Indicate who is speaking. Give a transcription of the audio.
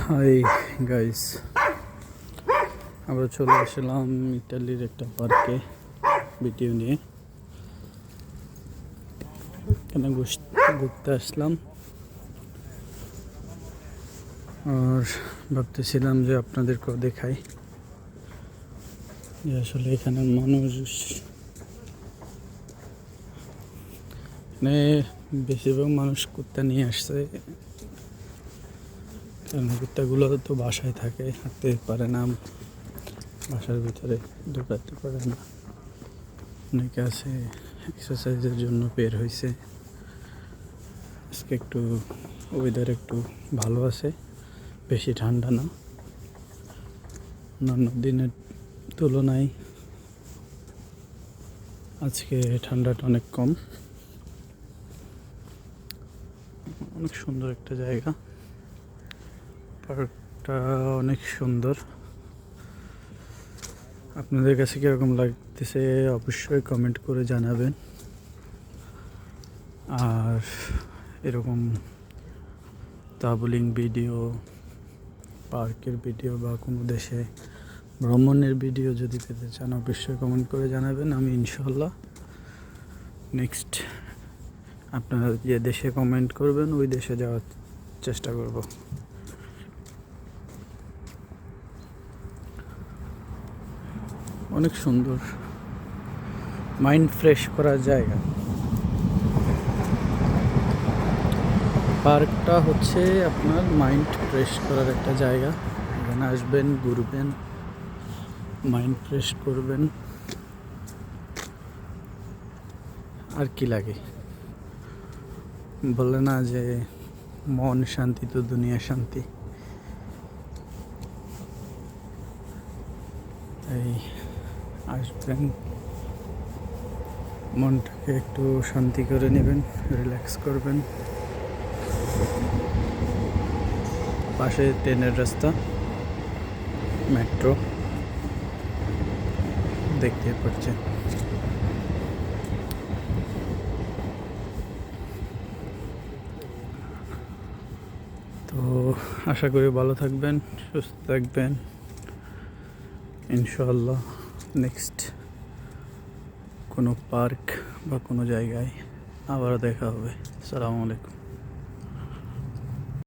Speaker 1: Hi guys, আমরা চলে আসলাম ইটালির একটা পার্কে ভিডিও নিয়ে। এখানে ঘুরতে আসলাম আর ভাবতেছিলাম যে আপনাদেরকেও দেখাই যে আসলে এখানে মানুষ বেশিরভাগ মানুষ কুত্তা নিয়ে আসছে। কারণ কুত্তাগুলো তো বাসায় থাকে, হাঁটতে পারে না, বাসার ভিতরে ঢোকাতে পারে না। অনেকে আছে এক্সারসাইজের জন্য বের হয়েছে। আজকে একটু ওয়েদার একটু ভালো আছে, বেশি ঠান্ডা না, অন্যান্য দিনের তুলনায় আজকে ঠান্ডাটা অনেক কম। অনেক সুন্দর একটা জায়গা, পার্কটা অনেক সুন্দর। আপনাদের কাছে কীরকম লাগতেছে অবশ্যই কমেন্ট করে জানাবেন। আর এরকম ট্রাভেলিং ভিডিও, পার্কের ভিডিও বা কোনো দেশে ভ্রমণের ভিডিও যদি পেতে চান অবশ্যই কমেন্ট করে জানাবেন। আমি ইনশাল্লাহ নেক্সট আপনারা যে দেশে কমেন্ট করবেন ওই দেশে যাওয়ার চেষ্টা করব। অনেক সুন্দর, মাইন্ড ফ্রেশ করার জায়গা। পার্কটা হচ্ছে আপনার মাইন্ড ফ্রেশ করার একটা জায়গা। এখানে আসবেন, ঘুরবেন, মাইন্ড ফ্রেশ করবেন, আর কি লাগে। বলে না যে মন শান্তি তো দুনিয়া শান্তি। এই আসবেন, মনটাকে একটু শান্তি করে নেবেন, রিল্যাক্স করবেন। পাশে ট্রেনের রাস্তা, মেট্রো দেখতে পাচ্ছেন। তো আশা করি ভালো থাকবেন, সুস্থ থাকবেন। ইনশাআল্লাহ নেক্সট কোনো পার্ক বা কোনো জায়গায় আবার দেখা হবে। আসসালামু আলাইকুম।